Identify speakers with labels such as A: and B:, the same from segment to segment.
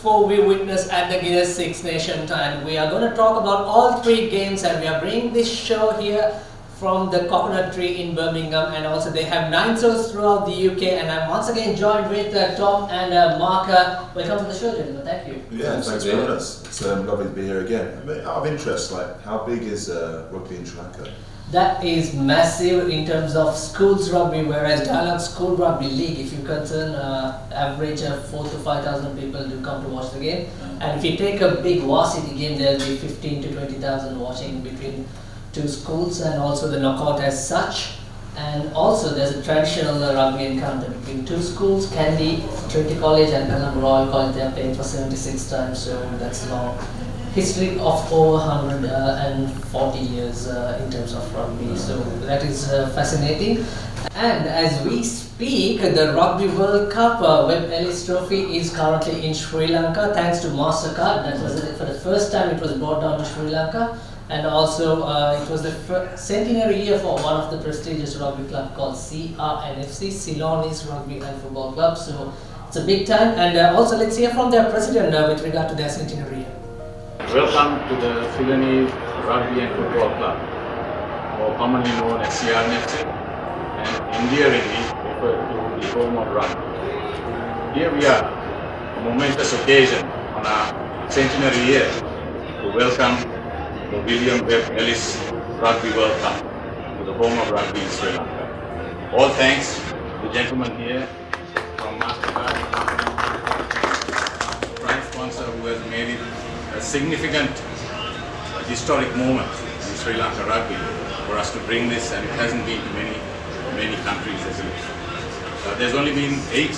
A: 4 we witnessed at the Guinness Six Nations, and we are going to talk about all 3 games, and we are bringing this show here from the Coconut Tree in Birmingham, and also they have 9 shows throughout the UK, and I'm once again joined with Tom and Mark. Welcome to the show, gentlemen. Thank you.
B: Yeah, thanks for having us. It's lovely to be here again. I mean, out of interest, like, how big is rugby in Sri Lanka?
A: That is massive in terms of schools rugby, whereas Dialogue School Rugby League, if you concern average of 4,000 to 5,000 people do come to watch the game. And if you take a big varsity game, there will be 15 to 20,000 watching between 2 schools, and also the knockout as such. And also there's a traditional rugby encounter between 2 schools, Kandy Trinity College and Pelham Royal College. They are playing for 76 times, so that's long history of over 140 years in terms of rugby, so that is fascinating. And as we speak, the Rugby World Cup Webb Ellis Trophy is currently in Sri Lanka thanks to MasterCard. That was for the first time it was brought down to Sri Lanka, and also it was the centenary year for one of the prestigious rugby club called CRNFC, Ceylonese Rugby and Football Club, so it's a big time. And also let's hear from their president with regard to their centenary year.
C: Welcome to the Ceylonese Rugby and Football Club, more commonly known as CRNFC, and endearingly referred to the home of rugby. Here we are, a momentous occasion on our centenary year to welcome the William Webb Ellis Rugby World Cup to the home of rugby in Sri Lanka. All thanks to the gentleman here from MasterCard, Frrance sponsor, who has made it a significant historic moment in Sri Lanka rugby for us to bring this, and it hasn't been to many countries as yet. There's only been 8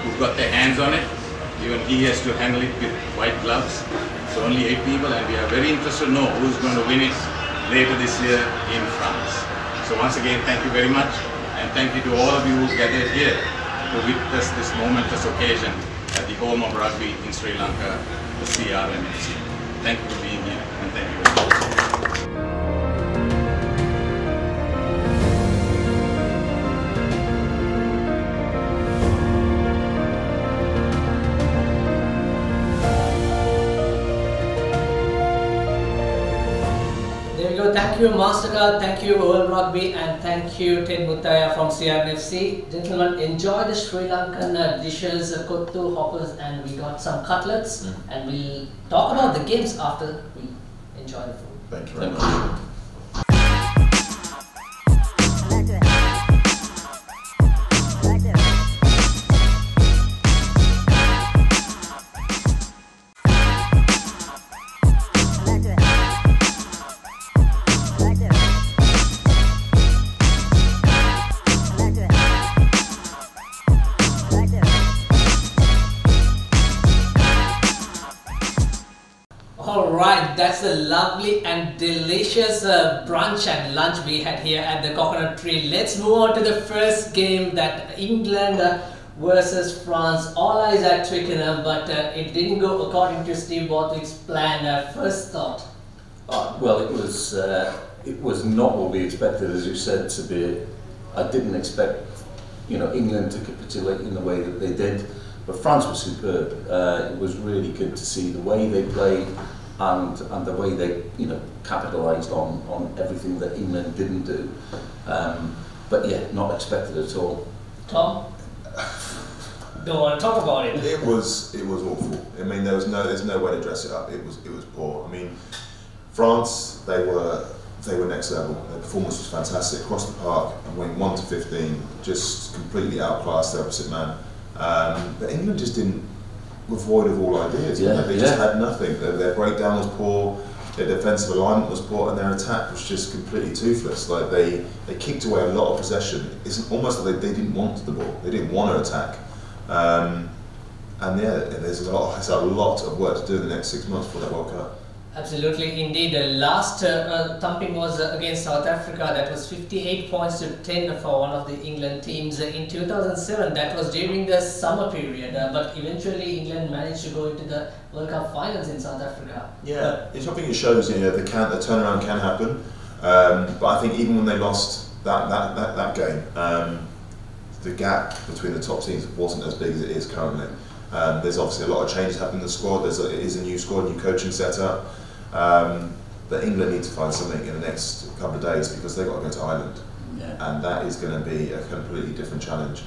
C: who've got their hands on it. Even he has to handle it with white gloves. So only 8 people, and we are very interested to know who's going to win it later this year in France. So once again, thank you very much, and thank you to all of you who gathered here to witness this momentous occasion at the home of rugby in Sri Lanka, the CRNFC. Thank you for being here, and thank you very much.
A: There we go. Thank you MasterCard, thank you World Rugby, and thank you Ted Muttaya from CRNFC. Gentlemen, enjoy the Sri Lankan dishes, kottu, hoppers, and we got some cutlets, and we'll talk about the games after we enjoy the food.
B: Thank you very much.
A: Alright, that's a lovely and delicious brunch and lunch we had here at the Coconut Tree. Let's move on to the first game, that England versus France. All eyes at Twickenham, but it didn't go according to Steve Borthwick's plan. First thought?
D: Well, it was not what we expected, as you said, to be. I didn't expect, England to capitulate in the way that they did, but France was superb. It was really good to see the way they played and the way they capitalised on everything that England didn't do. But yeah, not expected at all.
A: Tom? Don't want to talk about it.
B: It was awful. I mean, there's no way to dress it up. It was poor. I mean, France, they were next level. Their performance was fantastic across the park, and winning 1 to 15, just completely outclassed the opposite man. But England just were void of all ideas. They just had nothing. Their breakdown was poor, their defensive alignment was poor, and their attack was just completely toothless. Like they kicked away a lot of possession. It's almost like they didn't want the ball. They didn't want to attack. And yeah, there's a lot of work to do in the next 6 months for that World Cup.
A: Absolutely, indeed. The last thumping was against South Africa. That was 58 points to 10 for one of the England teams in 2007. That was during the summer period, but eventually England managed to go into the World Cup finals in South Africa.
B: Yeah, I think it shows the turnaround can happen. But I think even when they lost that game, the gap between the top teams wasn't as big as it is currently. There's obviously a lot of changes happening in the squad. It is a new squad, new coaching setup. But England need to find something in the next couple of days because they've got to go to Ireland. And that is going to be a completely different challenge.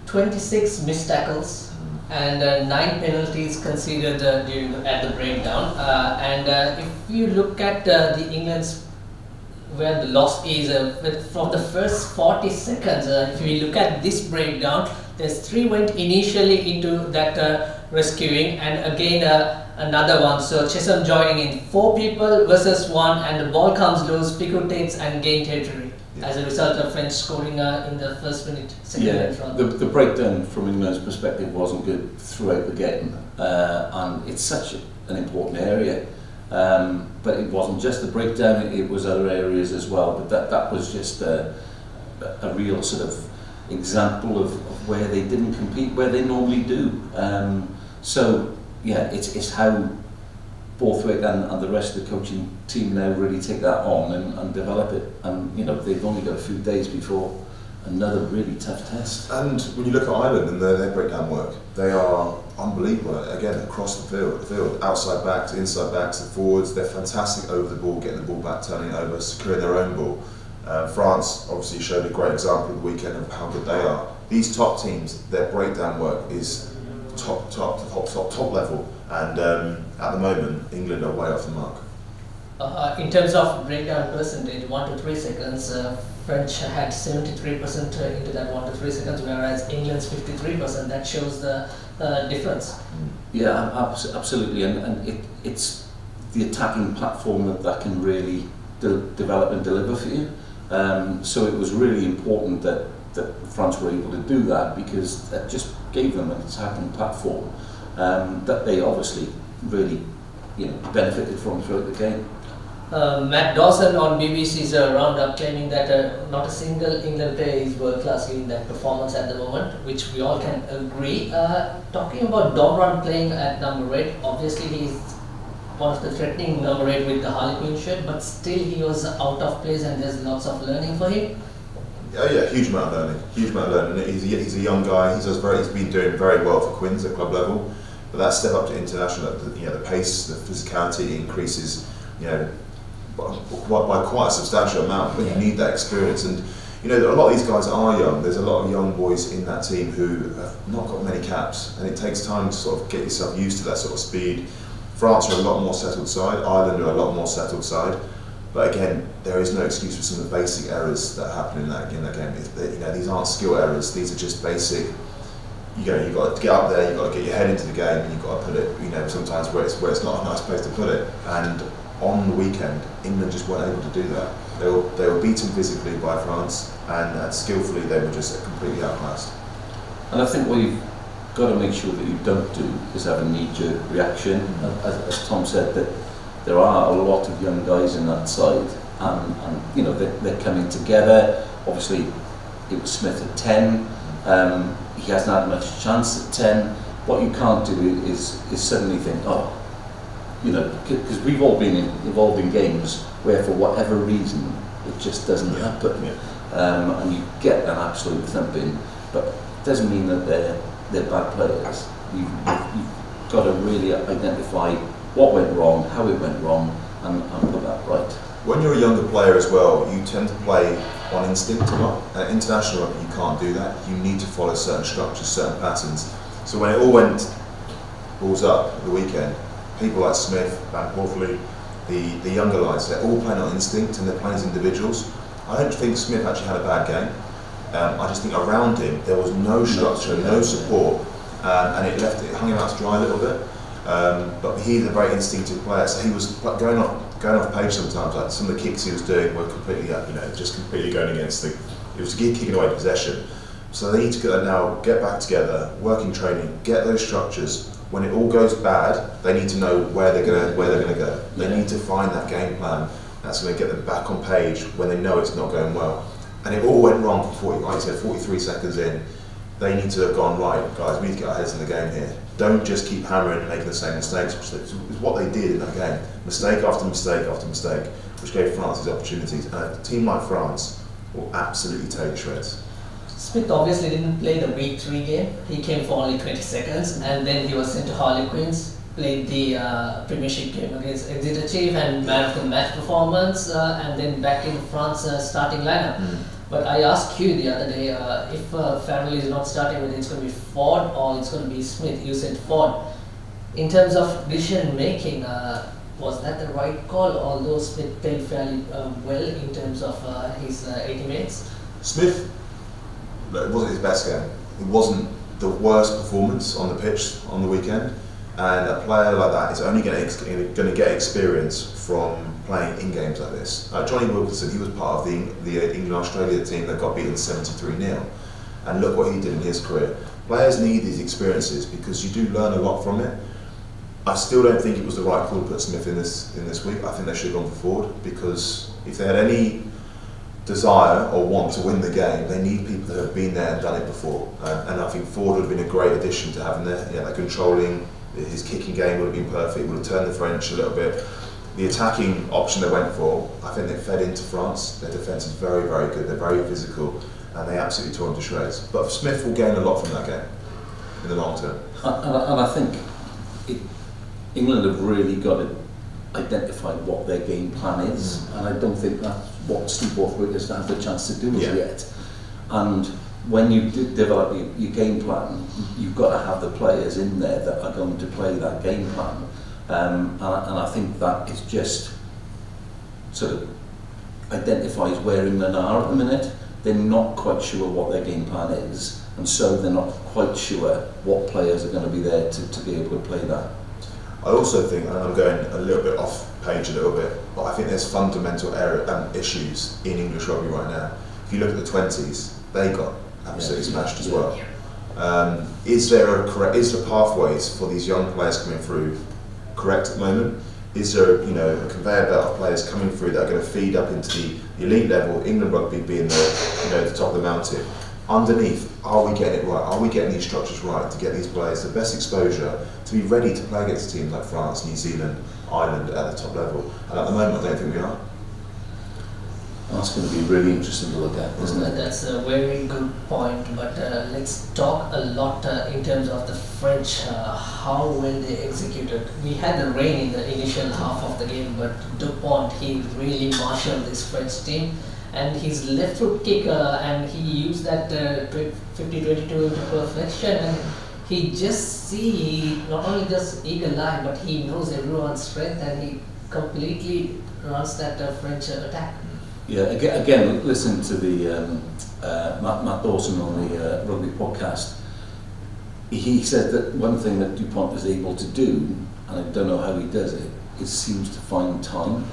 A: 26 missed tackles and 9 penalties considered at the breakdown. If you look at the England's where the loss is from the first 40 seconds, if we look at this breakdown, there's 3 went initially into that rescuing, and again another one. So Chesham joining in 4 people versus 1, and the ball comes loose, Pick rotates and gain territory. As a result of French scoring in the first minute, second minute.
D: The breakdown from England's perspective wasn't good throughout the game, and it's such an important area. But it wasn't just the breakdown; it was other areas as well. But that was just a real sort of example of where they didn't compete, where they normally do. So yeah, it's how Borthwick and the rest of the coaching team now really take that on and develop it. And you know, they've only got a few days before another really tough test.
B: And when you look at Ireland and their breakdown work, they are unbelievable. Again, across the field, outside backs, inside backs, the forwards, they're fantastic over the ball, getting the ball back, turning it over, securing their own ball. France obviously showed a great example of the weekend of how good they are. These top teams, their breakdown work is top level. And at the moment, England are way off the mark.
A: In terms of breakdown percentage, 1 to 3 seconds, French had 73% into that 1 to 3 seconds, whereas England's 53%. That shows the difference.
D: Yeah, absolutely, and it's the attacking platform that can really develop and deliver for you. So it was really important that France were able to do that, because that just gave them an attacking platform that they obviously really benefited from throughout the game.
A: Matt Dawson on BBC's roundup claiming that not a single England player is world class in that performance at the moment, which we all can agree. Talking about Domron playing at number 8, obviously he's one of the threatening number 8 with the Harlequin shirt, but still he was out of place and there's lots of learning for him.
B: Oh yeah, huge amount of learning. He's a young guy. He's been doing very well for Quins at club level, but that step up to international, the pace, the physicality increases, by quite a substantial amount. But you need that experience, and a lot of these guys are young. There's a lot of young boys in that team who have not got many caps, and it takes time to sort of get yourself used to that sort of speed. France are a lot more settled side. Ireland are a lot more settled side. But again, there is no excuse for some of the basic errors that happen in that game. These aren't skill errors. These are just basic. You've got to get up there. You've got to get your head into the game, and you've got to put it. Sometimes where it's not a nice place to put it. And on the weekend, England just weren't able to do that. They were beaten physically by France, and skillfully they were just completely outclassed. And
D: I think what you've got to make sure that you don't do is have a knee-jerk reaction. As Tom said, that there are a lot of young guys in that side, and they're coming together. Obviously, it was Smith at 10. He hasn't had much chance at 10. What you can't do is suddenly think, because we've all been involved in games where for whatever reason it just doesn't happen, and you get an absolute thumping, but it doesn't mean that they're bad players. You've got to really identify what went wrong, how it went wrong, and put that right.
B: When you're a younger player as well, you tend to play on instinct a lot. At international rugby, you can't do that. You need to follow certain structures, certain patterns. So when it all went balls up at the weekend, people like Smith, Van Porthley, the younger lads, they're all playing on instinct and they're playing as individuals. I don't think Smith actually had a bad game. I just think around him there was no structure, no support, and it hung him out to dry a little bit. But he's a very instinctive player, so he was going off page sometimes. Like some of the kicks he was doing were completely, just completely going against it was kicking away possession. So they need to get back together, working training, get those structures. When it all goes bad, they need to know where they're going to go. They need to find that game plan that's going to get them back on page when they know it's not going well. And it all went wrong for 43 seconds in. They need to have gone, right, guys, we need to get our heads in the game here. Don't just keep hammering and making the same mistakes, which is what they did in that game. Mistake after mistake after mistake, which gave France these opportunities. And a team like France will absolutely take shreds.
A: Smith obviously didn't play the week 3 game. He came for only 20 seconds and then he was sent to Harlequins, played the Premiership game against Exeter Chief and man of the match performance, and then back in France starting lineup. But I asked you the other day if Farrell is not starting, whether it's going to be Ford or it's going to be Smith. You said Ford. In terms of decision making, was that the right call, although Smith played fairly well in terms of his 80 minutes?
B: Smith, it wasn't his best game. It wasn't the worst performance on the pitch on the weekend. And a player like that is only going to get experience from playing in games like this. Johnny Wilkinson, he was part of the England-Australia team that got beaten 73-0. And look what he did in his career. Players need these experiences because you do learn a lot from it. I still don't think it was the right call to put Smith in this week. I think they should have gone forward, because if they had any desire or want to win the game, they need people that have been there and done it before. And I think Ford would have been a great addition to having there. Yeah, that controlling, his kicking game would have been perfect, would have turned the French a little bit. The attacking option they went for, I think they fed into France. Their defence is very, very good, they're very physical, and they absolutely tore them to shreds. But Smith will gain a lot from that game in the long term.
D: And I think England have really got to identify what their game plan is, and I don't think that's what Steve Borthwick has had the chance to do as yet. And when you develop your game plan, you've got to have the players in there that are going to play that game plan. And I think that is just sort of identifies where England are at the minute. They're not quite sure what their game plan is, and so they're not quite sure what players are going to be there to be able to play that.
B: I also think, and I'm going a little bit off page a little bit, but I think there's fundamental issues in English rugby right now. If you look at the 20s, they got absolutely smashed as well. Is there pathways for these young players coming through correct at the moment? Is there a conveyor belt of players coming through that are going to feed up into the elite level, England rugby being the top of the mountain? Underneath, are we getting it right? Are we getting these structures right to get these players the best exposure to be ready to play against teams like France, New Zealand, Ireland at the top level? And at the moment, I don't think we are.
D: That's going to be really interesting to look at, isn't it?
A: That's a very good point, but let's talk a lot in terms of the French, how well they executed. We had the rain in the initial half of the game, but Dupont, he really marshalled this French team. And his left foot kick, and he used that 50-22 into perfection, and he not only just eagle eye, but he knows everyone's strength, and he completely runs that French attack.
D: Yeah, again, listen to the Matt Dawson on the rugby podcast. He said that one thing that Dupont is able to do, and I don't know how he does it, is seems to find time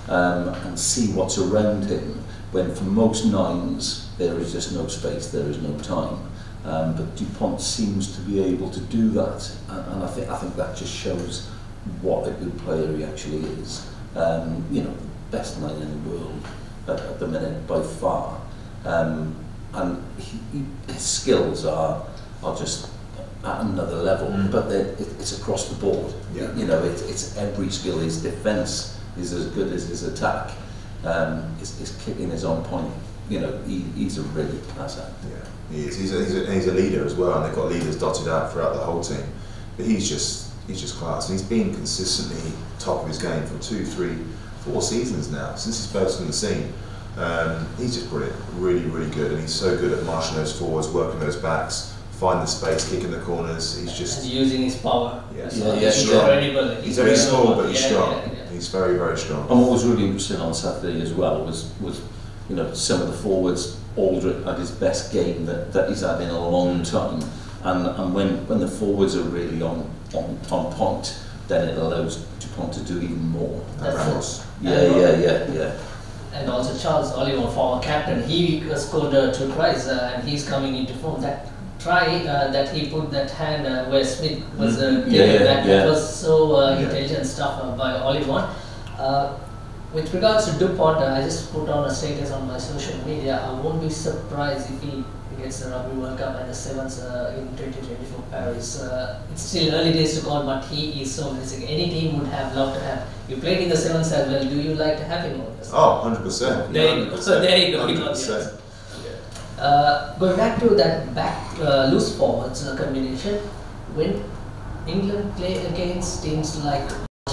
D: and see what's around him. When for most nines there is just no space, there is no time. But Dupont seems to be able to do that, and I think that just shows what a good player he actually is. Best nine in the world at the minute by far, and his skills are just at another level. But it's across the board.
B: Yeah.
D: It's every skill. His defence is as good as his attack. His kicking is on point. He's a really class act.
B: Yeah, he is. He's a leader as well, and they've got leaders dotted out throughout the whole team. But he's just class, and he's been consistently top of his game for 2, 3, 4 seasons now since he's first on the scene. He's just brilliant, really, really good, and he's so good at marching those forwards, working those backs, finding the space, kicking the corners. He's just
A: using his power.
B: He's
A: strong.
B: incredible. He's very small, but he's strong. He's very, very strong.
D: And what was really interesting on Saturday as well was some of the forwards. Aldrich had his best game that he's had in a long time, and when the forwards are really on point, then it allows Dupont to do even more. Yeah.
A: And also Charles Oliver, former captain, he scored 2 tries, and he's coming into form. That try that he put that hand where Smith was that was so intelligent stuff by Oliver. With regards to Dupont, I just put on a status on my social media. I won't be surprised if he gets the Rugby World Cup and the Sevens in 2024 Paris. It's still early days to call, but he is so amazing. Any team would have loved to have. You played in the Sevens as well. Do you like to have him on this?
B: Oh, 100%.
A: There you go. So there you go.
B: 100%.
A: Going back to that loose forwards combination, when England play against teams like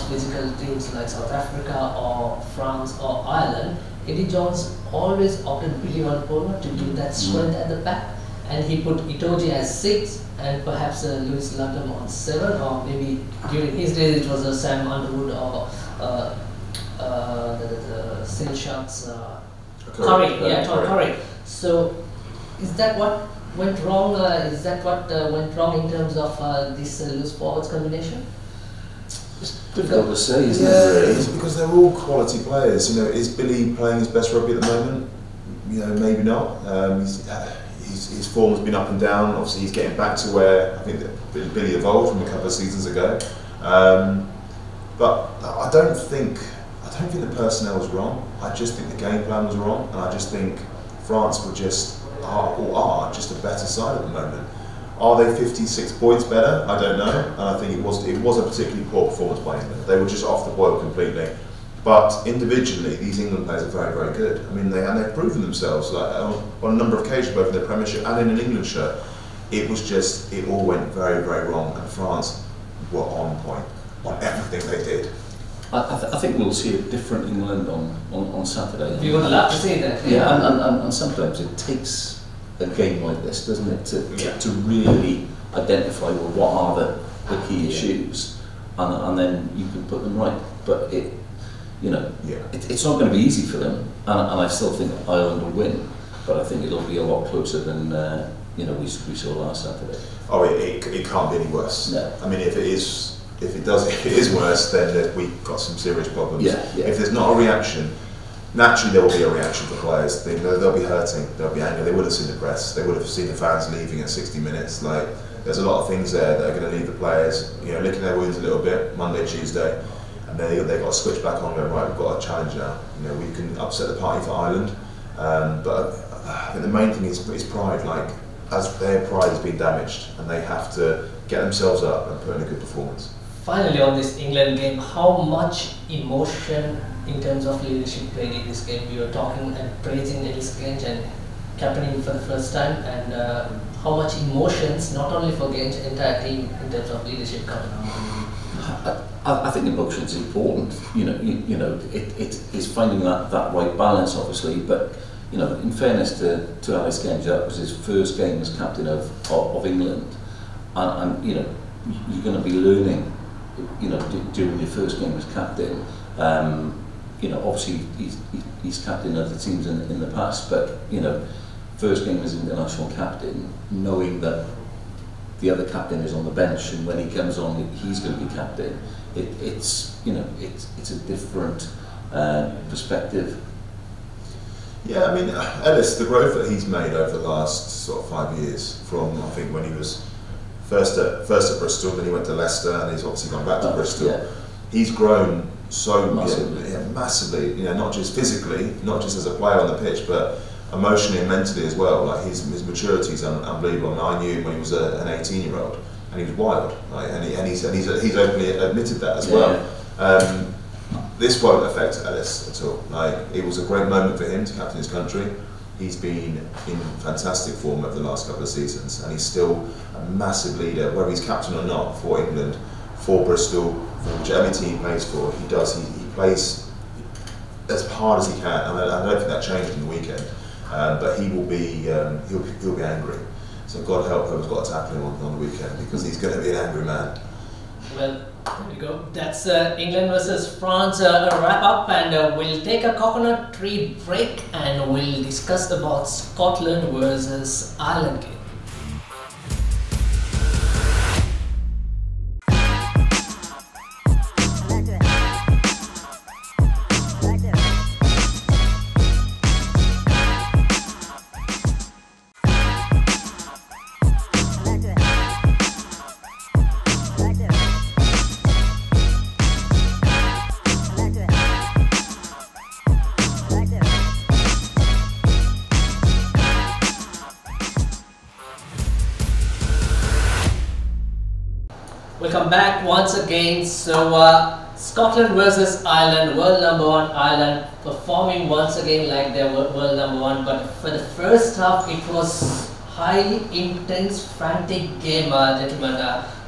A: physical teams like South Africa or France or Ireland, Eddie Jones always opted Billy Palmer to give that strength at the back, and he put Itoje as 6 and perhaps Lewis Lutham on 7, or maybe during his days it was Sam Underwood or the St. Shots Curry, Curry. So is that what went wrong? Is that what went wrong in terms of this loose forwards combination?
D: It's difficult to say, isn't it?
B: It's because they're all quality players. You know, is Billy playing his best rugby at the moment? You know, maybe not. His form's been up and down. Obviously, he's getting back to where I think that Billy evolved from a couple of seasons ago. But I don't think the personnel was wrong. I just think the game plan was wrong, and I just think France are just a better side at the moment. Are they 56 points better? I don't know, and I think it was a particularly poor performance by England. They were just off the boil completely. But individually, these England players are very, very good. I mean, they've proven themselves like, on a number of occasions, both in their Premiership and in an England shirt. It all went very, very wrong, and France were on point on everything they did.
D: I think we'll see a different England on Saturday.
A: We would love to see that.
D: Yeah, and sometimes it takes a game like this, doesn't it, to really identify, well, what are the key issues, and then you can put them right. But it's not going to be easy for them, and I still think Ireland will win, but I think it'll be a lot closer than we saw last Saturday.
B: Oh, it can't be any worse.
D: No.
B: I mean, if it is worse, then we've got some serious problems.
D: Yeah.
B: If there's not a reaction, naturally there will be a reaction for players. They'll be hurting, they'll be angry. They would have seen the press, they would have seen the fans leaving at 60 minutes. Like, there's a lot of things there that are going to leave the players, licking their wounds a little bit Monday, Tuesday, and they've got to switch back on and go, right, we've got a challenge now. We can upset the party for Ireland, but I think the main thing is pride. Like, as their pride has been damaged, and they have to get themselves up and put in a good performance.
A: Finally, on this England game, how much emotion in terms of leadership played in this game? We were talking and praising Ellis Genge and captaining for the first time, and how much emotions, not only for Genge, entire team in terms of leadership coming out?
D: I think emotion is important. It is finding that right balance, obviously. But in fairness to Ellis Genge, that was his first game as captain of England, and you're going to be learning. During your first game as captain, obviously he's captained other teams in the past, but first game as international captain, knowing that the other captain is on the bench, and when he comes on, he's going to be captain. It's a different perspective.
B: Yeah, I mean, Ellis, the growth that he's made over the last sort of 5 years, from I think when he was first at Bristol, then he went to Leicester, and he's obviously gone back to Bristol.
D: Yeah.
B: He's grown so
D: massively.
B: Massively. Not just physically, not just as a player on the pitch, but emotionally and mentally as well. Like, his maturity is unbelievable. I knew him when he was an 18-year-old, and he was wild. Like, and he's openly admitted that as well. This won't affect Ellis at all. Like, it was a great moment for him to captain his country. He's been in fantastic form over the last couple of seasons, and he's still a massive leader, whether he's captain or not, for England, for Bristol, for whichever team he plays for. He plays as hard as he can, and I don't think that changed in the weekend. But he will be he'll be angry. So God help whoever's got to tackle him on the weekend, because he's going to be an angry man.
A: Well, there you go. That's England versus France a wrap up, and we'll take a coconut tree break, and we'll discuss about Scotland versus Ireland game. Welcome back once again. So Scotland versus Ireland, world number 1 Ireland performing once again like they were world number 1, but for the first half it was highly intense, frantic game, gentlemen.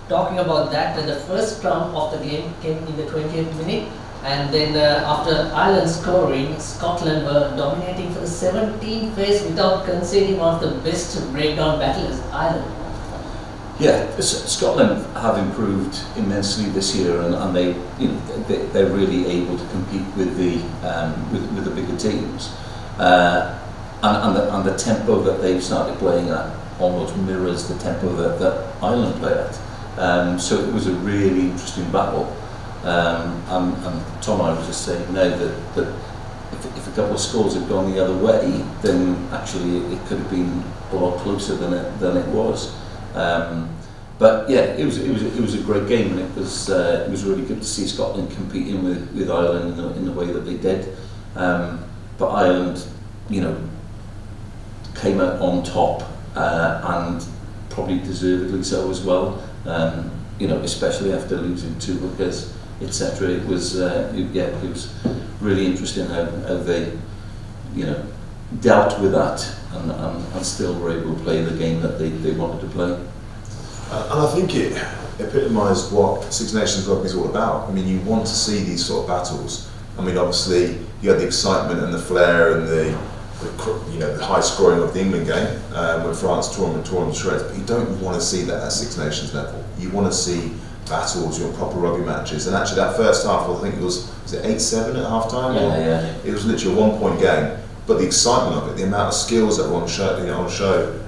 A: Talking about that, the first round of the game came in the 20th minute, and then after Ireland scoring, Scotland were dominating for the 17th phase without conceding one of the best breakdown battlers, Ireland.
D: Yeah, Scotland have improved immensely this year, and they, they're really able to compete with the bigger teams, and the tempo that they've started playing at almost mirrors the tempo that Ireland play at. So it was a really interesting battle, and Tom and I was just saying now that if a couple of scores had gone the other way, then actually it could have been a lot closer than it was. But yeah, it was a great game, and it was really good to see Scotland competing with Ireland in the way that they did. But Ireland, came out on top, and probably deservedly so as well. Especially after losing 2 hookers, etc. It was it was really interesting how they dealt with that and still were able to play the game that they wanted to play.
B: And I think it epitomised what Six Nations rugby is all about. I mean, you want to see these sort of battles. I mean, obviously you had the excitement and the flair and the high scoring of the England game when France tore them to shreds, but you don't want to see that at Six Nations level. You want to see battles, proper rugby matches. And actually that first half, I think it was it 8-7 at half time?
D: Yeah.
B: It was literally a 1-point game. But the excitement of it, the amount of skills that were on show,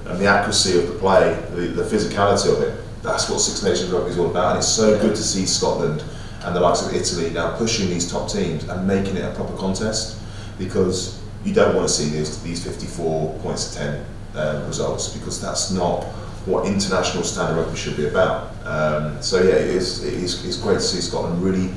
B: and the accuracy of the play, the physicality of it, that's what Six Nations rugby is all about. And it's so good to see Scotland and the likes of Italy now pushing these top teams and making it a proper contest, because you don't want to see these 54 points to 10 results, because that's not what international standard rugby should be about. So yeah, it's great to see Scotland really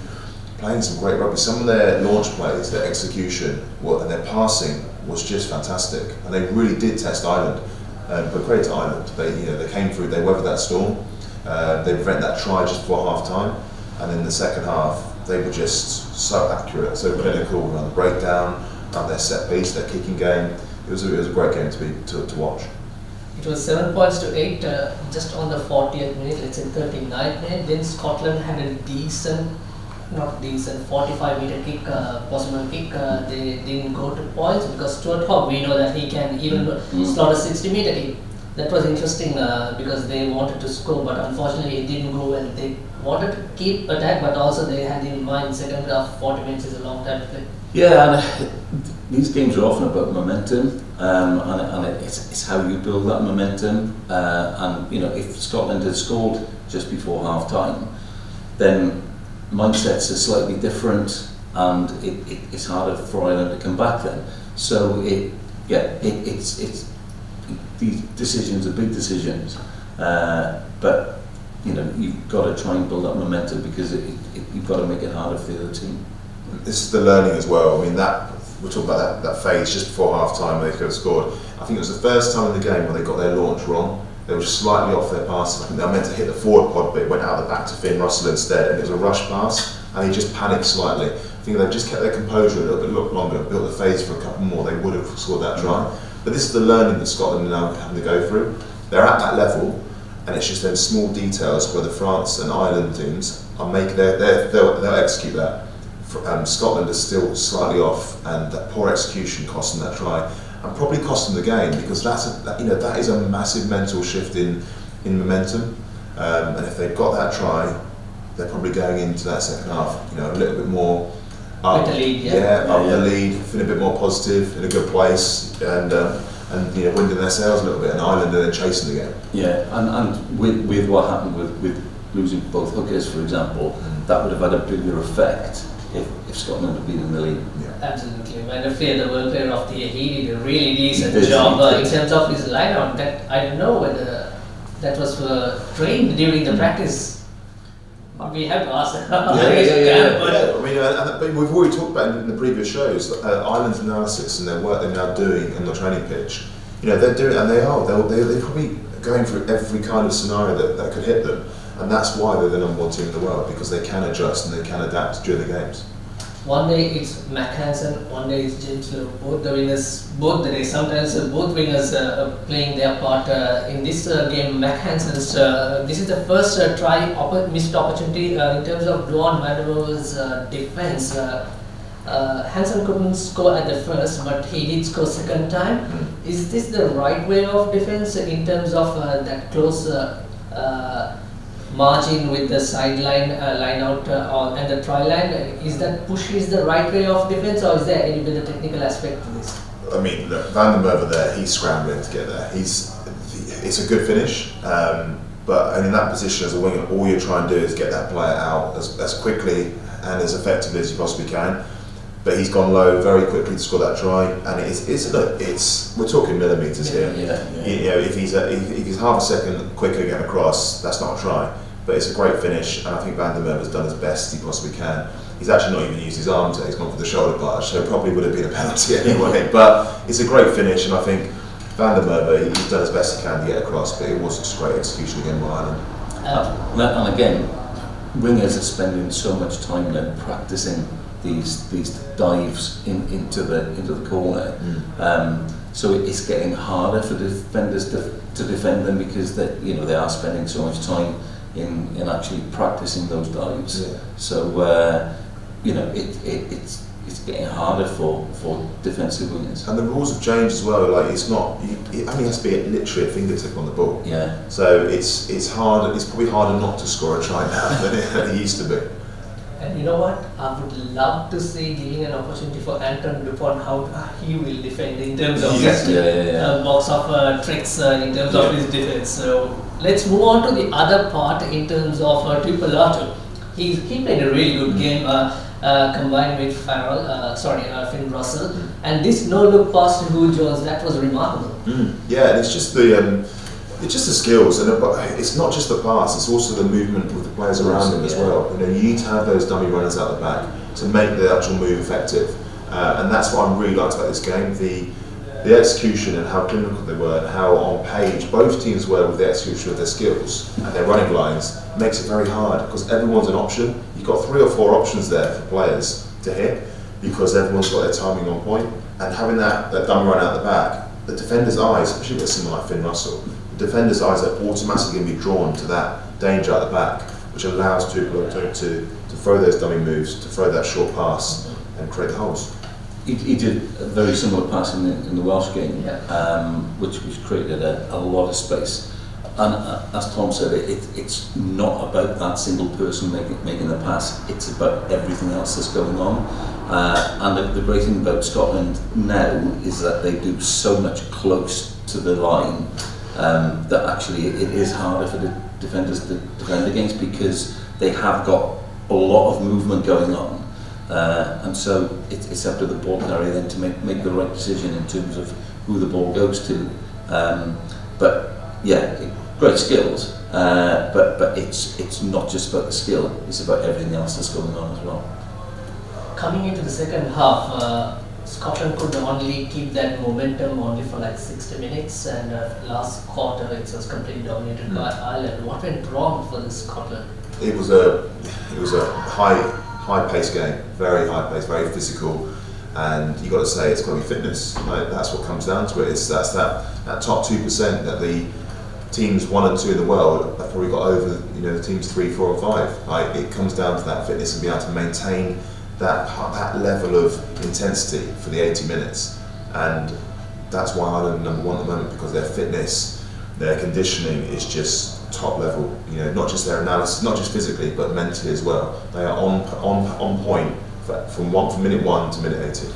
B: playing some great rugby. Some of their launch plays, their execution, and their passing was just fantastic, and they really did test Ireland. But credit to Ireland, they came through, they weathered that storm. They prevented that try just before half time, and in the second half they were just so accurate, so clinical around the breakdown, around their set piece, their kicking game. It was a great game to watch.
A: It was 7 points to 8 just on the 40th minute, let's say 39th minute. Then Scotland had a decent 45-meter kick, possible kick. They didn't go to points because Stuart Hogg, we know that he can even slot a 60-meter kick. That was interesting because they wanted to score, but unfortunately it didn't go well. They wanted to keep attack, but also they had in mind second half 40 minutes is a long time to play.
D: Yeah, and these games are often about momentum, and it's how you build that momentum. And if Scotland had scored just before half time, then mindsets are slightly different, and it's harder for Ireland to come back then. So it's these decisions are big decisions, but you've got to try and build up momentum, because you've got to make it harder for the other team.
B: This is the learning as well. I mean, we're talking about that phase just before half time where they could have scored. I think it was the first time in the game where they got their launch wrong. They were slightly off their pass. I think they were meant to hit the forward pod, but it went out the back to Finn Russell instead, and it was a rush pass, and he just panicked slightly. I think they've just kept their composure a little bit longer, built the phase for a couple more, they would have scored that try. But this is the learning that Scotland are now having to go through. They're at that level, and it's just them small details where the France and Ireland teams are they'll execute that. Scotland is still slightly off, and that poor execution cost them that try, and probably cost them the game, because that is a massive mental shift in momentum. And if they've got that try, they're probably going into that second half, a little bit more up,
A: with the lead,
B: the lead, feeling a bit more positive, in a good place, and winding their sails a little bit, and Ireland are then chasing the game.
D: Yeah, and with what happened with losing both hookers, for example, that would have had a bigger effect if Scotland had been in the lead.
A: Yeah. Absolutely. Van the World Player of the Year, he did a really decent job in terms of his line-out. That I don't know whether that was trained during the practice. We have to ask.
B: I mean, but we've already talked about in the previous shows Ireland's analysis and their work they're now doing on the training pitch. They're doing, and they're probably going through every kind of scenario that could hit them. And that's why they're the number one team in the world, because they can adjust and they can adapt during the games.
A: One day it's Mac Hansen, one day it's James Lowe. Both the winners, both the days. Sometimes both winners playing their part in this game. Mac Hansen's this is the first missed opportunity in terms of Duan van der Merwe's defense. Hansen couldn't score at the first, but he did score second time. Is this the right way of defense in terms of that close margin with the sideline line out and the try line? Is that push is the right way of defense, or is there any bit of technical aspect to this?
B: I mean, look, Van der Merwe there, he's scrambling to get there. It's a good finish, but in that position as a winger, all you're trying to do is get that player out as quickly and as effectively as you possibly can. But he's gone low very quickly to score that try, and we're talking millimetres here. You know, if he's half a second quicker getting across, that's not a try. But it's a great finish, and I think Van der Merwe has done as best he possibly can. He's actually not even used his arms there, he's gone for the shoulder barge, so it probably would have been a penalty anyway. But it's a great finish, and I think Van der Merwe, he's done as best he can to get across, but it was just great execution again by Ireland.
D: And again, wingers are spending so much time then practicing these dives into the corner, so it's getting harder for defenders to defend them, because they are spending so much time in actually practicing those dives. So it's getting harder for defensive wingers. And
B: the rules have changed as well. Like it only has to be literally a fingertip on the ball.
D: Yeah.
B: So it's hard. It's probably harder not to score a try now than it used to be.
A: And you know what? I would love to see giving an opportunity for Anton Dupont how he will defend in terms of his box of tricks in terms of his defense. So let's move on to the other part in terms of Tuipulotu. He played a really good game combined with Finn Russell, and this no-look pass to Huw Jones, that was remarkable.
B: Yeah, and it's just the skills, and it's not just the pass; it's also the movement with the players around him as well. You know, you need to have those dummy runners out the back to make the actual move effective, and that's what I really liked about this game: the execution and how clinical they were, and how on page both teams were with the execution of their skills and their running lines. Makes it very hard because everyone's an option. You've got 3 or 4 options there for players to hit because everyone's got their timing on point, and having that dummy run out the back, the defender's eyes, especially with someone like Finn Russell. The defender's eyes are automatically going to be drawn to that danger at the back, which allows Tuipulotu to throw those dummy moves, to throw that short pass and create the holes.
D: He did a very similar pass in the Welsh game, which created a lot of space. And as Tom said, it's not about that single person making the pass, it's about everything else that's going on. And the great thing about Scotland now is that they do so much close to the line that actually it is harder for the defenders to defend against, because they have got a lot of movement going on, and so it's up to the ball carrier then to make the right decision in terms of who the ball goes to. But yeah, great skills, but it's not just about the skill, it's about everything else that's going on as well.
A: Coming into the second half, Scotland could only keep that momentum only for like 60 minutes, and last quarter it was completely dominated by Ireland. What went wrong for Scotland?
B: It was a high paced game, very high paced, very physical, and you got to say it's got to be fitness. Like, that's what comes down to it. That's that top 2% that the teams 1 and 2 in the world have probably got over the teams 3, 4, and 5. Like, it comes down to that fitness and being able to maintain that level of intensity for the 80 minutes, and that's why Ireland are number 1 at the moment, because their fitness, their conditioning is just top level. Not just their analysis, not just physically, but mentally as well. They are on point from minute 1 to minute 80.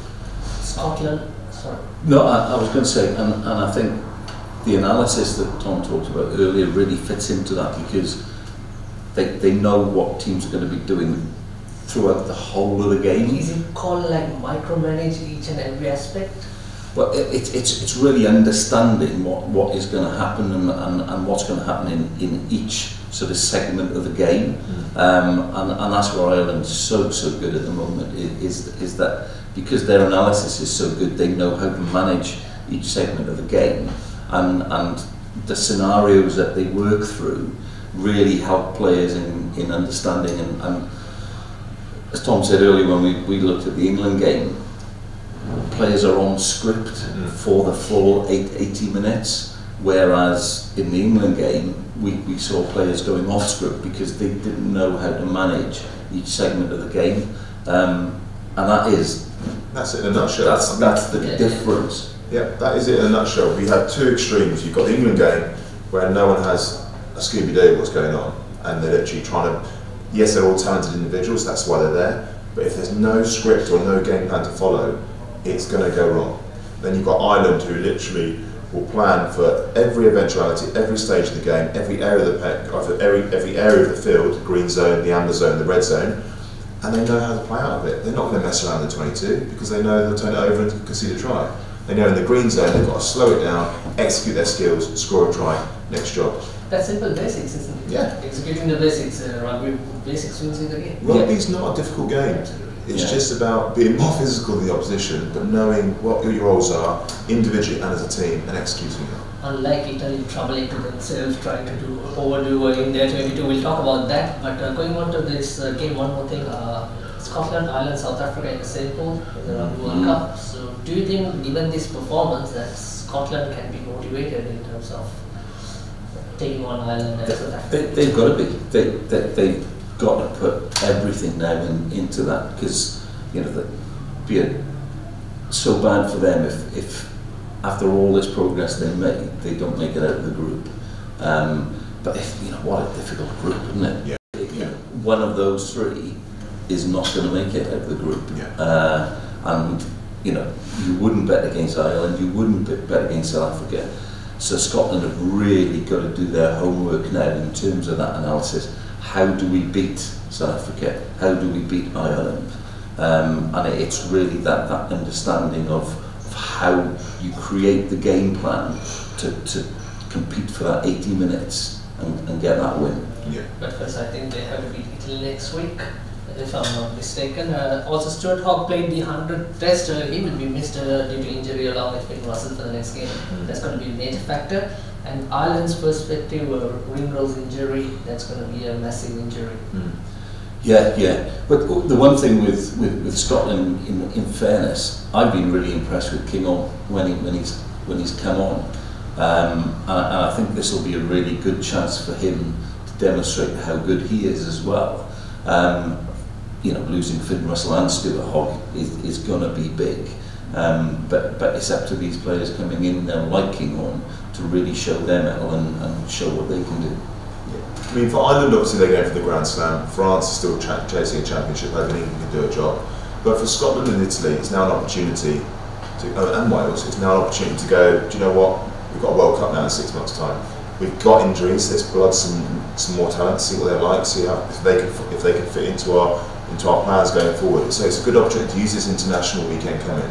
A: Scotland, sorry.
D: No, I was going to say, and I think the analysis that Tom talked about earlier really fits into that, because they know what teams are going to be doing throughout the whole of the game.
A: Is it called like micromanage each and every aspect?
D: Well, it's really understanding what is going to happen and what's going to happen in each sort of segment of the game, and that's where Ireland's so good at the moment, is that because their analysis is so good, they know how to manage each segment of the game, and the scenarios that they work through really help players in understanding. And as Tom said earlier, when we looked at the England game, players are on script for the full 80 minutes, whereas in the England game we saw players going off script because they didn't know how to manage each segment of the game, and
B: that's it in a nutshell.
D: That's the difference.
B: Yeah, that is it in a nutshell. We had two extremes. You've got the England game where no one has a Scooby-Doo what's going on, and they're literally trying to, yes, they're all talented individuals, that's why they're there, but if there's no script or no game plan to follow, it's going to go wrong. Then you've got Ireland, who literally will plan for every eventuality, every stage of the game, every area of the every area of the field, the green zone, the amber zone, the red zone, and they know how to play out of it. They're not going to mess around the 22 because they know they'll turn it over and concede a try. They know in the green zone they've got to slow it down, execute their skills, score a try, next job.
A: That's simple basics, isn't it?
B: Yeah.
A: Executing the basics, rugby basics wins in the game.
B: Rugby's not a difficult game. It's just about being more physical than the opposition, but knowing what your roles are individually and as a team and executing it.
A: Unlike Italy troubling to themselves, trying to overdo in their 22, we'll talk about that. But going on to this game, one more thing. Scotland, Ireland, South Africa in the same pool in the Rugby World Cup. So do you think, given this performance, that Scotland can be motivated in terms of taking on Ireland and South Africa?
D: They've got to be. They've got to put everything now into that, because that'd be so bad for them if after all this progress they made, they don't make it out of the group. But what a difficult group, isn't it?
B: Yeah.
D: One of those three is not going to make it out of the group.
B: Yeah.
D: And you wouldn't bet against Ireland, you wouldn't bet against South Africa. So Scotland have really got to do their homework now in terms of that analysis. How do we beat South Africa? How do we beat Ireland? And it's really that understanding of how you create the game plan to compete for that 80 minutes and get that win.
B: Yeah.
A: But first, I think they have to beat Italy next week, if I'm not mistaken. Also, Stuart Hogg played the 100th test. He will be missed due to injury along with Finn Russell for the next game. That's going to be a major factor. And Ireland's perspective, Ringrose injury, that's going to be a massive injury.
D: Yeah. But the one thing with Scotland, in fairness, I've been really impressed with Kinghorn when he's come on, and I think this will be a really good chance for him to demonstrate how good he is as well. Losing Finn Russell and Stuart Hogg is going to be big, but it's up to these players coming in now like Kinghorn to really show their mettle and show what they can do.
B: I mean, for Ireland, obviously they're going for the Grand Slam. France is still chasing a championship, hoping England can do a job. But for Scotland and Italy, it's now an opportunity and Wales, it's now an opportunity to go, do you know what, we've got a World Cup now in 6 months' time. We've got injuries, let's blood some more talent, see what they're like, see how, if they can fit into our plans going forward. So it's a good opportunity to use this international weekend coming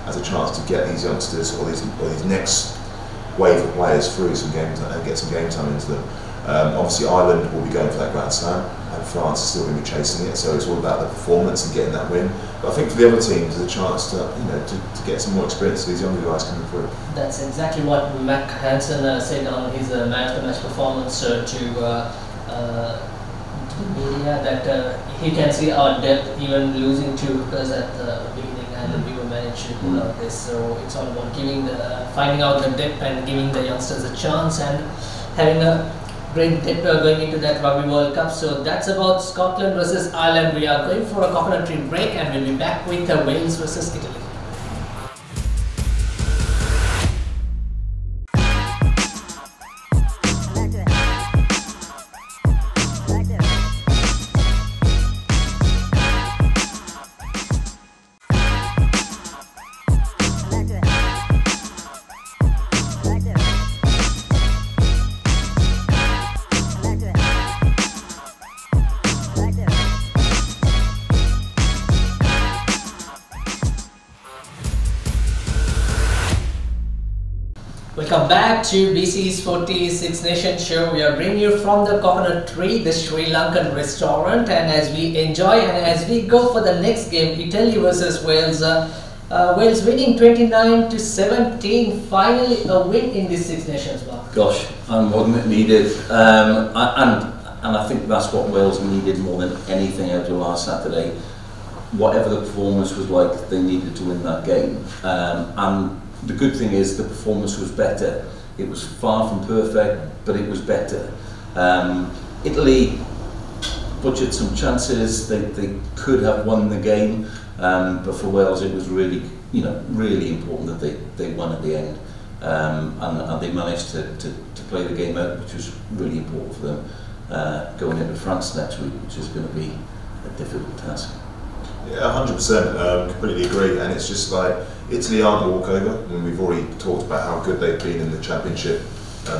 B: as a chance to get these youngsters or these next wave of players through some games and get some game time into them. Obviously Ireland will be going for that Grand Slam and France is still going to be chasing it, so it's all about the performance and getting that win. But I think for the other teams, there's a chance to get some more experience for these younger guys coming through.
A: That's exactly what Mac Hansen said on his match-to-match performance to media, that he can see our depth, even losing 2 hookers at the beginning, and we will manage to pull out this. So it's all about finding out the depth and giving the youngsters a chance and having a great depth going into that Rugby World Cup. So that's about Scotland versus Ireland. We are going for a coconut tree break and we'll be back with Wales versus Italy. Welcome back to BC's 46 Nations show. We are bringing you from the Coconut Tree, the Sri Lankan restaurant, and as we enjoy and as we go for the next game, Italy versus Wales, Wales winning 29-17, finally a win in this Six Nations, Mark.
D: Gosh, and wasn't it needed? And I think that's what Wales needed more than anything out of last Saturday. Whatever the performance was like, they needed to win that game. And the good thing is the performance was better. It was far from perfect, but it was better. Italy butchered some chances. They could have won the game, but for Wales it was really, really important that they won at the end, and they managed to play the game out, which was really important for them going into France next week, which is going to be a difficult task.
B: Yeah, 100%. Completely agree. And it's just like Italy aren't a walkover. I mean, we've already talked about how good they've been in the championship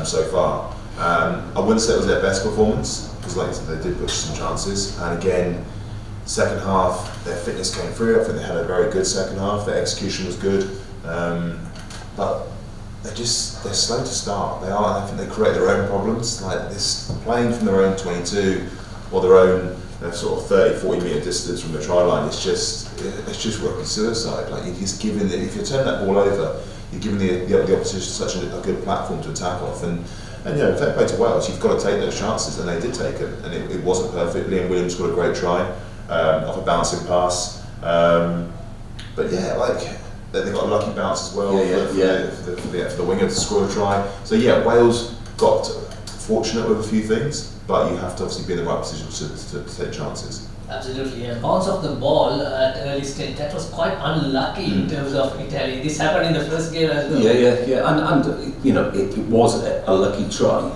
B: so far. I wouldn't say it was their best performance, because like I said, they did push some chances. And again, second half, their fitness came through. I think they had a very good second half. Their execution was good, but they're slow to start. I think they create their own problems. Like this, playing from their own 22 or their own sort of 30-40 metre distance from the try line. It's just rookie suicide. Like you're just giving if you turn that ball over, you're giving the opposition such a good platform to attack off. And fair play to Wales, you've got to take those chances, and they did take it. And it wasn't perfect. Liam Williams got a great try off a bouncing pass. But yeah, like they got a lucky bounce as well for the winger to score a try. So yeah, Wales got fortunate with a few things, but you have to obviously be in the right position to take chances.
A: Absolutely, yeah. Bounce of the ball at early stage, that was quite unlucky in terms of Italy. This happened in the first game as well.
D: Yeah. And it was a lucky try,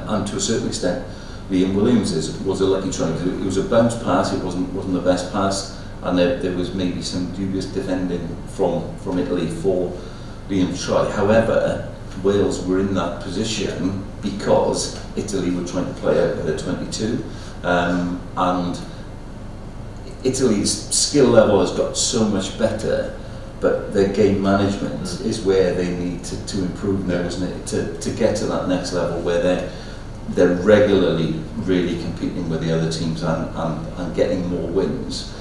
D: and to a certain extent, Liam Williams was a lucky try. It was a bounce pass. It wasn't the best pass, and there was maybe some dubious defending from Italy for Liam's try. However, Wales were in that position because Italy were trying to play out of their 22, and Italy's skill level has got so much better, but their game management is where they need to improve now, isn't it? To get to that next level where they're regularly really competing with the other teams and getting more wins.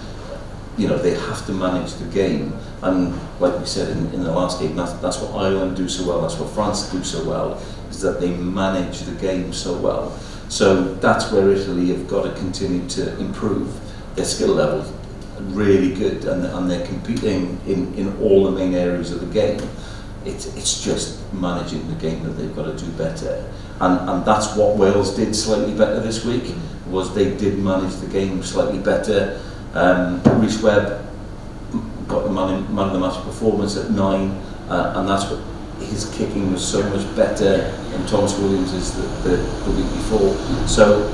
D: They have to manage the game, and like we said in the last game, that's what Ireland do so well, that's what France do so well, is that they manage the game so well. So that's where Italy have got to continue to improve their skill level, really good, and they're competing in all the main areas of the game. It's just managing the game that they've got to do better, and that's what Wales did slightly better this week, was they did manage the game slightly better. Rhys Webb got the man of the match performance at 9, and that's what his kicking was so much better than Thomas Williams' the week before. So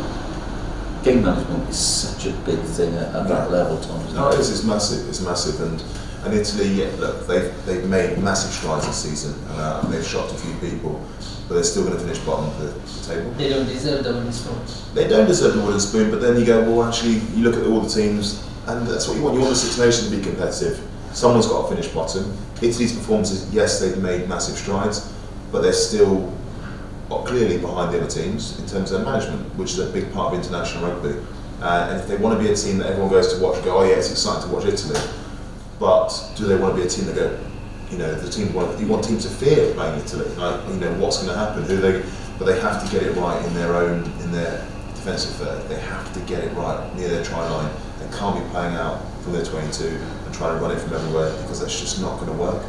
D: game management is such a big thing at that level, Tom.
B: No, it's massive. It's massive, and Italy, look, they've made massive strides this season, and they've shocked a few people, but they're still going to finish bottom of the table.
A: They don't deserve the wooden spoon.
B: They don't deserve the wooden spoon, but then you go, well, actually, you look at all the teams, and that's what you want. You want the Six Nations to be competitive. Someone's got to finish bottom. Italy's performances, yes, they've made massive strides, but they're still clearly behind the other teams in terms of their management, which is a big part of international rugby. And if they want to be a team that everyone goes to watch, go, oh yeah, it's exciting to watch Italy, but do they want to be a team that go, you want teams to fear playing Italy, like, what's going to happen, but they have to get it right in their defensive third. They have to get it right near their try line. They can't be playing out from their 22 and trying to run it from everywhere, because that's just not going to work.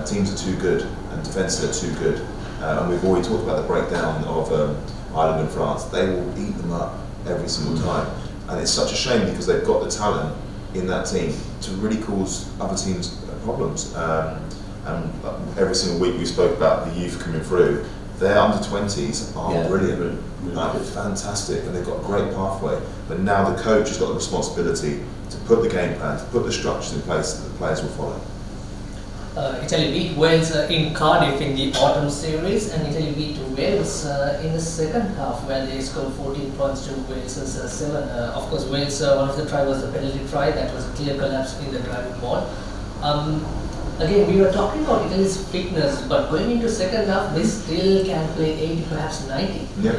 B: Teams are too good, and defences are too good. And we've already talked about the breakdown of Ireland and France. They will eat them up every single time. And it's such a shame, because they've got the talent in that team to really cause other teams problems. And every single week we spoke about the youth coming through. Their under-20s are brilliant, really fantastic, and they've got a great pathway. But now the coach has got the responsibility to put the game plan, to put the structures in place that the players will follow.
A: Italy beat Wales in Cardiff in the autumn series, and Italy beat Wales in the second half, where they scored 14 points to Wales' 7. Of course, Wales, one of the try was the penalty try. That was a clear collapse in the driving ball. Again, we were talking about Italy's fitness, but going into second half, they still can play 80, perhaps 90.
B: Yeah.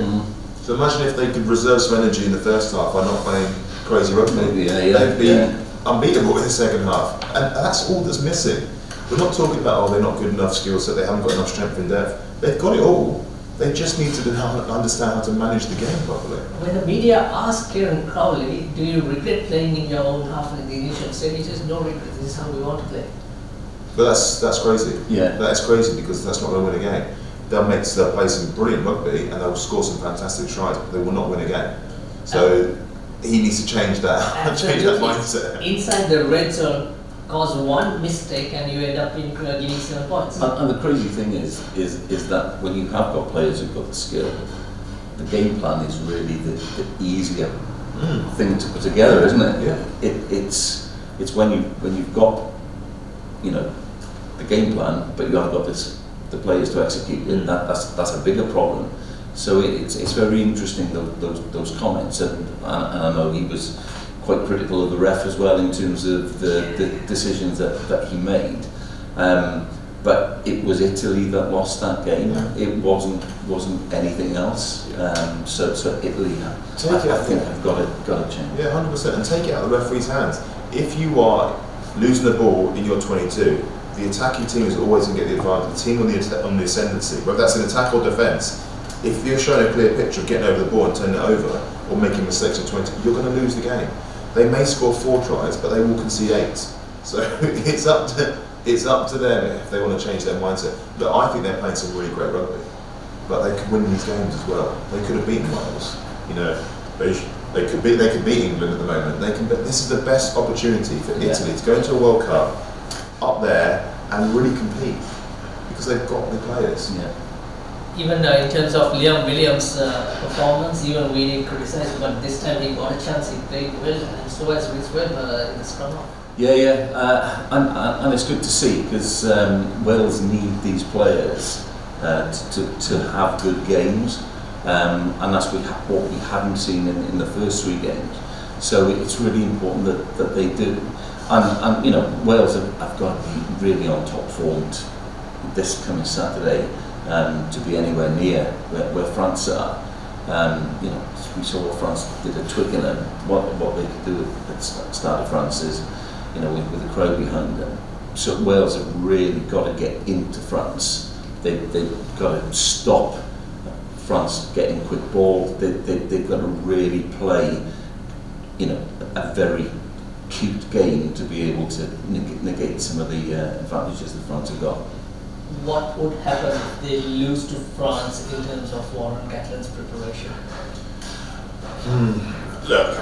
B: So imagine if they could reserve some energy in the first half by not playing crazy rugby.
D: They'd
B: unbeatable in the second half, and that's all that's missing. We're not talking about, oh, they're not good enough skill set, they haven't got enough strength in depth. They've got it all. They just need to understand how to manage the game properly.
A: When the media asked Kieran Crowley, do you regret playing in your own half in the initial stage, he says, no regret, this is how we want to play.
B: But that's crazy.
D: Yeah.
B: That's crazy because that's not going to win a game. They'll play some brilliant rugby and they'll score some fantastic tries, but they will not win a game. So he needs to change that, change that mindset.
A: Inside the red zone, cause one mistake and you end up in getting 7 points.
D: And the crazy thing is that when you have got players who've got the skill, the game plan is really the easier thing to put together, isn't it?
B: Yeah.
D: It's when you've got, you know, the game plan, but you haven't got the players to execute it. That's a bigger problem. So it's very interesting those comments, and I know he was quite critical of the ref as well in terms of the decisions that he made. But it was Italy that lost that game.
B: Yeah.
D: It wasn't anything else. So Italy, I think have got to change.
B: Yeah, 100%, and take it out of the referee's hands. If you are losing the ball in your 22, the attacking team is always going to get the advantage. The team on the ascendancy, whether that's in attack or defence, if you're showing a clear picture of getting over the ball and turning it over, or making mistakes in 20, you're going to lose the game. They may score 4 tries, but they will concede 8. So it's up to them if they want to change their mindset. But I think they're playing some really great rugby. But they could win these games as well. They could have beaten Wales. You know, they could beat England at the moment. This is the best opportunity for Italy to go into a World Cup up there and really compete because they've got the players.
D: Yeah.
A: Even in terms of Liam Williams' performance, even we didn't criticize, but this time he got a chance, he played well, and so has Rhys Webb in the scrum half.
D: And it's good to see because Wales need these players to have good games, and that's what we haven't seen in the first 3 games. So it's really important that they do. And you know, Wales have got to be really on top form this coming Saturday to be anywhere near where France are. You know, we saw what France did at Twickenham. What they could do at the start of France is, you know, with the crowd behind them. So Wales have really got to get into France. They've got to stop France getting quick ball. They've got to really play, you know, a very cute game to be able to negate some of the advantages that France have got.
A: What would happen if they lose to France in terms of Warren Gatland's preparation?
B: Look,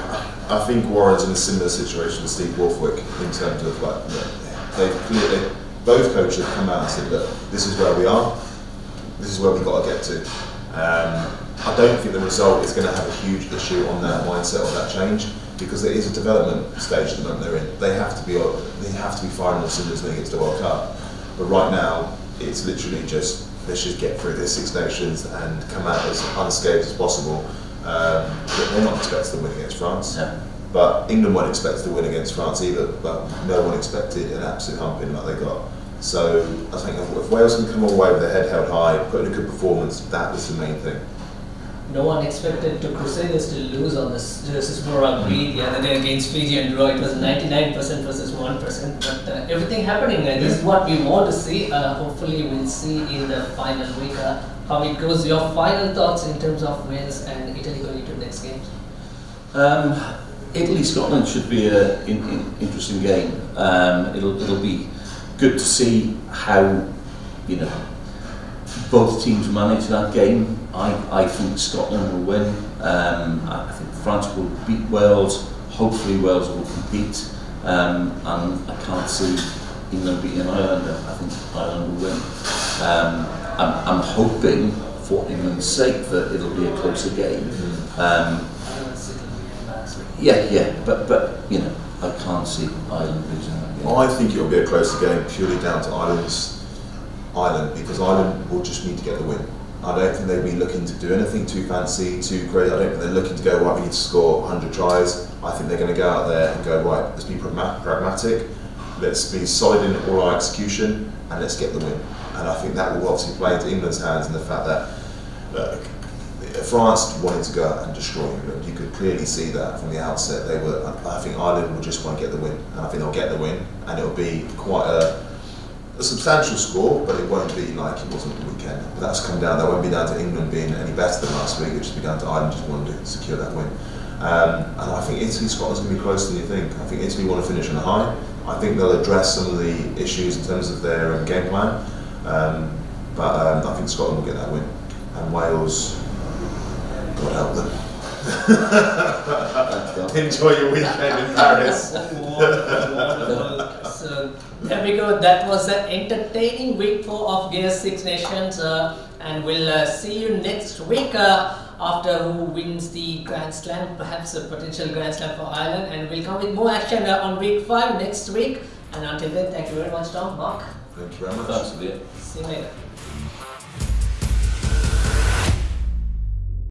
B: I think Warren's in a similar situation to Steve Borthwick in terms of like, both coaches have come out and said, look, this is where we are, this is where we've got to get to. I don't think the result is going to have a huge issue on that mindset or that change, because there is a development stage at the moment they're in. They have to be firing on cylinders when they get to the World Cup. But right now, it's literally just, let's just get through this Six Nations and come out as unscathed as possible. They're not expected to win against France.
D: Yeah.
B: But England weren't expected to win against France either, but no one expected an absolute humping like they got. So I think if Wales can come away with their head held high, put in a good performance, that was the main thing.
A: No one expected the Crusaders to lose on this Super Rugby the other day against Fiji and draw. It was 99% versus 1%, but everything happening. This is what we want to see. Hopefully we'll see in the final week how it goes. Your final thoughts in terms of Wales and Italy going into the next games?
D: Italy-Scotland should be an interesting game. It'll be good to see how, you know, both teams manage that game. I think Scotland will win. I think France will beat Wales. Hopefully Wales will compete. And I can't see England beating Ireland. I think Ireland will win. I'm hoping, for England's sake, that it'll be a closer game. But you know, I can't see Ireland losing that game.
B: I think it'll be a closer game purely down to Ireland, because Ireland will just need to get the win. I don't think they'll be looking to do anything too fancy, too great. I don't think they're looking to go, right, we need to score 100 tries. I think they're going to go out there and go, right, let's be pragmatic, let's be solid in all our execution, and let's get the win. And I think that will obviously play into England's hands in the fact that, look, France wanted to go out and destroy England. You could clearly see that from the outset. They were. I think Ireland will just want to get the win, and I think they'll get the win, and it'll be quite a substantial score, but it won't be like it was on the weekend. But that's come down. That won't be down to England being any better than last week. It'll just be down to Ireland just wanting to secure that win. And I think Italy-Scotland's going to be closer than you think. I think Italy want to finish on a high. I think they'll address some of the issues in terms of their game plan. But I think Scotland will get that win. And Wales, God help them. Enjoy your weekend in Paris.
A: Wonderful. So there we go. That was an entertaining week 4 of Guinness Six Nations, and we'll see you next week after who wins the Grand Slam, perhaps a potential Grand Slam for Ireland, and we'll come with more action on week 5 next week. And until then, thank you very much, Tom, Mark.
B: Thank you very much.
D: Thanks, Leah.
A: See you later.